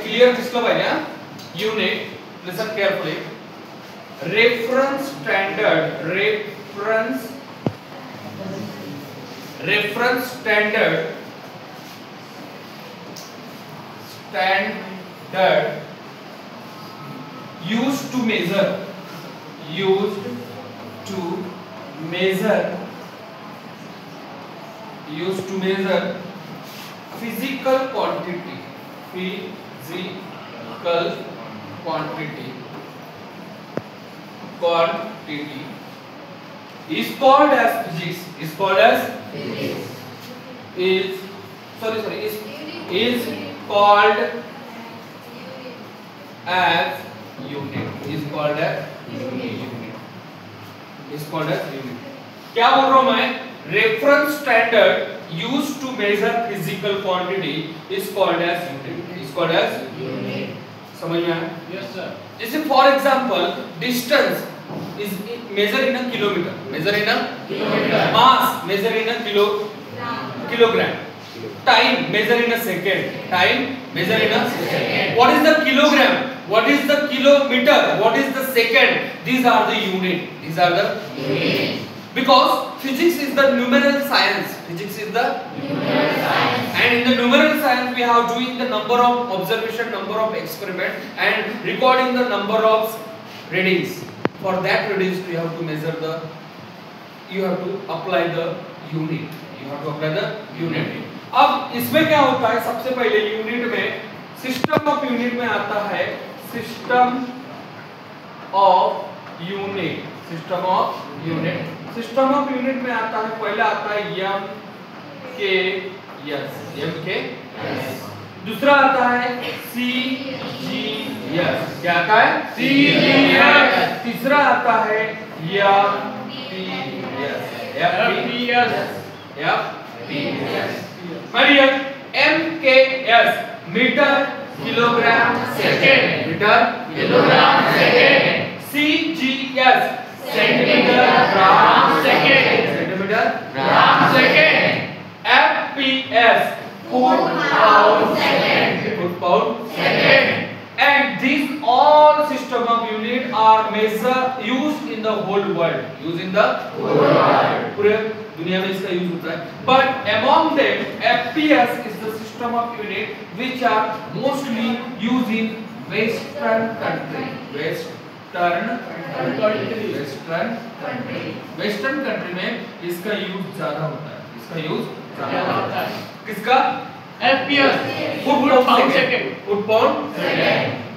Clear दिसलं पाहिजे हा. Unit listen carefully. Reference standard used to measure physical quantity is called as physics. Is called as unit. Is called as unit. क्या बोल रहा हूं मैं? Reference standard used to measure physical quantity is called as unit. समझ में आया? Yes sir. जैसे for example distance is measured in a kilometer. Mass measured in a kilogram. Time measured in a second. What is the kilogram? What is the kilometer? What is the second? These are the unit. Because physics is the numerical science. And in the numerical science we have doing the number of observation, number of experiment, and recording the number of readings. For that readings you have to apply the unit. अब इसमें क्या होता है? सबसे पहले unit में system of unit में आता है सिस्टम ऑफ यूनिट में आता है पहला आता है MKS. दूसरा आता है CGS. क्या आता है? CGS. तीसरा आता है FPS. MKS metre kilogram second. CGS centimetre gram second. FPS foot pound second. And these all system of unit are used in the whole world. पूरे दुनिया में इसका यूज होता है. But among them FPS is the system of unit which are mostly used in Western country में इसका use ज्यादा होता है. किसका? FPS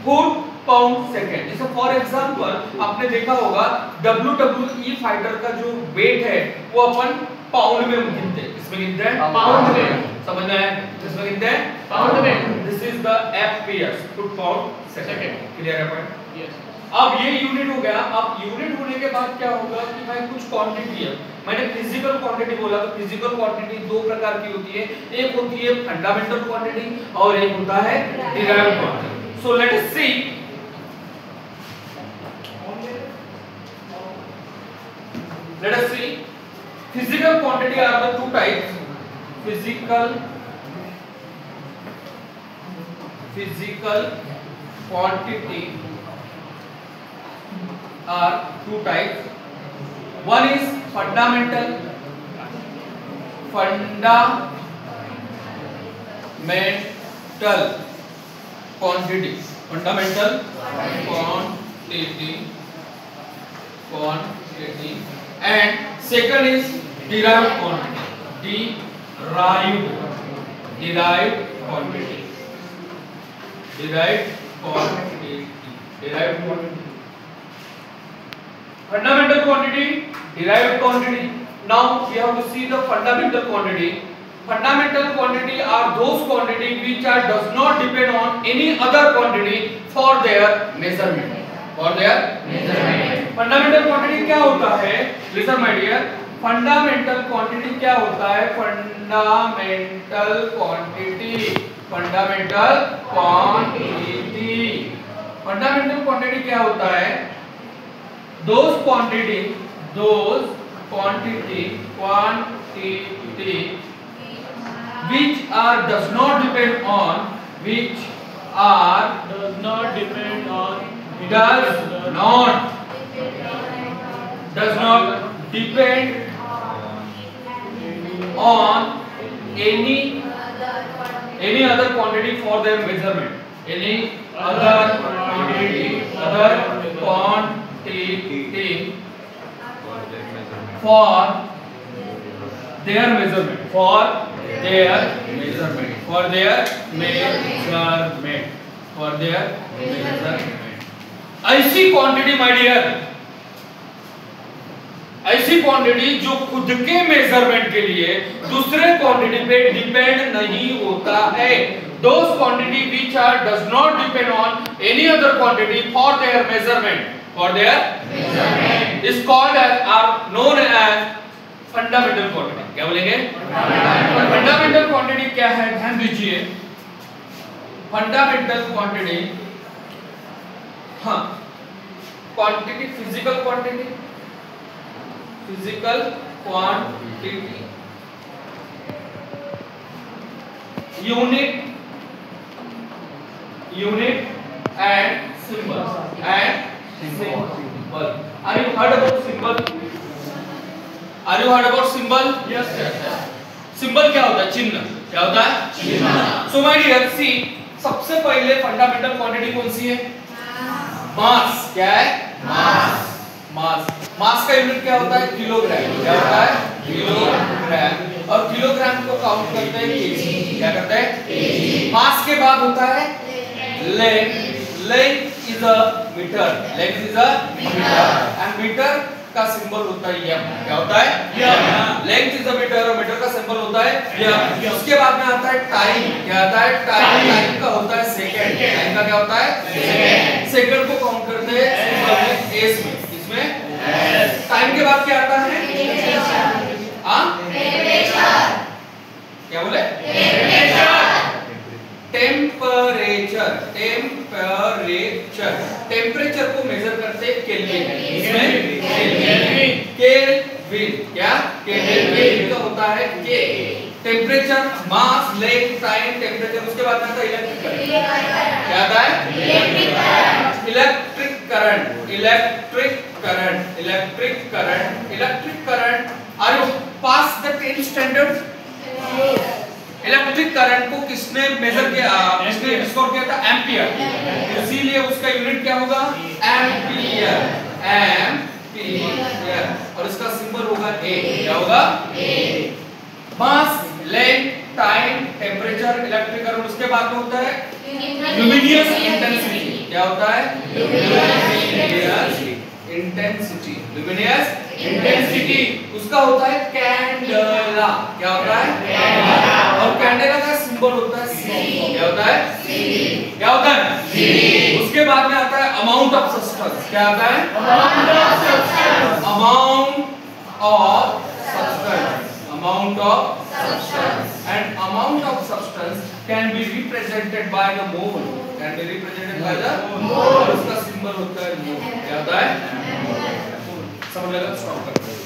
foot pound second. जैसे फॉर एग्जांपल आपने देखा होगा WWE फाइटर का जो वेट है वो अपन पाउंड में गिनते हैं. किसमें गिनते हैं? पाउंड में. समझ में आया? किसमें गिनते हैं? पाउंड में. This is the FPS foot pound second. Clear है पॉइंट? यस. अब ये यूनिट हो गया. अब यूनिट होने के बाद क्या होगा कि भाई कुछ क्वांटिटी है. मैंने फिजिकल क्वांटिटी बोला तो फिजिकल क्वांटिटी दो प्रकार की होती है. एक होती है फंडामेंटल क्वांटिटी और एक होता है derived quantity. So let us see. Physical quantity are the two types. Physical quantity are two types. One is fundamental quantity. And second is derived quantity. Fundamental quantity, derived quantity. Now we have to see the fundamental quantity. Fundamental quantity are those quantity which does not depend on any other quantity for their measurement. Fundamental quantity क्या होता है? Listen my dear. Fundamental quantity क्या होता है? Fundamental quantity क्या होता है? Those quantity which does not depend on are does not depend on does not depend on any other quantity for their measurement. Any other quantity for their measurement. ऐसी quantity my dear, ऐसी quantity जो खुद के measurement के लिए दूसरे quantity पे depend नहीं होता है. Those quantity which does not depend on any other quantity for their measurement is called as are known as fundamental quantity. क्या बोलेंगे? फंडामेंटल क्वांटिटी क्या है? ध्यान दीजिए. फंडामेंटल क्वांटिटी, हाँ, quantity physical quantity, unit and symbol. Are you heard about symbol? yes. Symbol क्या होता है? चिन्ह. क्या होता है? चिन्ह. सो माय डियर, सी, सबसे पहले फंडामेंटल क्वांटिटी कौन सी है? मास. क्या है? मास का यूनिट क्या होता है? किलोग्राम. क्या होता है? किलोग्राम. और किलोग्राम को काउंट करते हैं केजी. क्या करते हैं? मास के बाद होता है length. Length is a metre. And metre का सिंबल होता है एम. क्या होता है? लेंथ इज अ मीटर और मीटर का सिंबल होता है एम. उसके बाद में आता है टाइम. क्या आता है? टाइम का होता है सेकंड. टाइम का क्या होता है? सेकंड को काउंट करते हैं सिंबल में एस में. इसमें टाइम के बाद क्या आता है? क्या बोले? टेम्परेचर को मेजर करते हैं केल्विन. इसमें केल्विन. क्या? केल्विन का होता है के. टेम्परेचर, मास, लेंथ, टाइम, टेम्परेचर. उसके बाद में आता है इलेक्ट्रिक करंट. क्या आता है? Electric current. Are you pass the 10th standard? Electric current को किसने मेजर किया? किसने डिस्कवर किया था? एम्पियर. इसीलिए उसका यूनिट क्या होगा? एम्पियर. और इसका सिंबल होगा ए. क्या होगा? Mass, length, time, temperature, electric current. उसके बाद में होता है ल्यूमिनियस इंटेंसिटी. क्या होता है? Luminous intensity. उसका होता है कैंडेला. क्या होता है? और कैंडेला का सिंबल होता है सी. क्या होता है? क्या होता है? उसके बाद में आता है अमाउंट ऑफ सब्सटेंस. क्या आता है? Amount of substance. And amount of substance can be represented by the mole. और उसका सिंबल होता है मोल. क्या होता है? समझ लगा? स्टॉप करते हैं.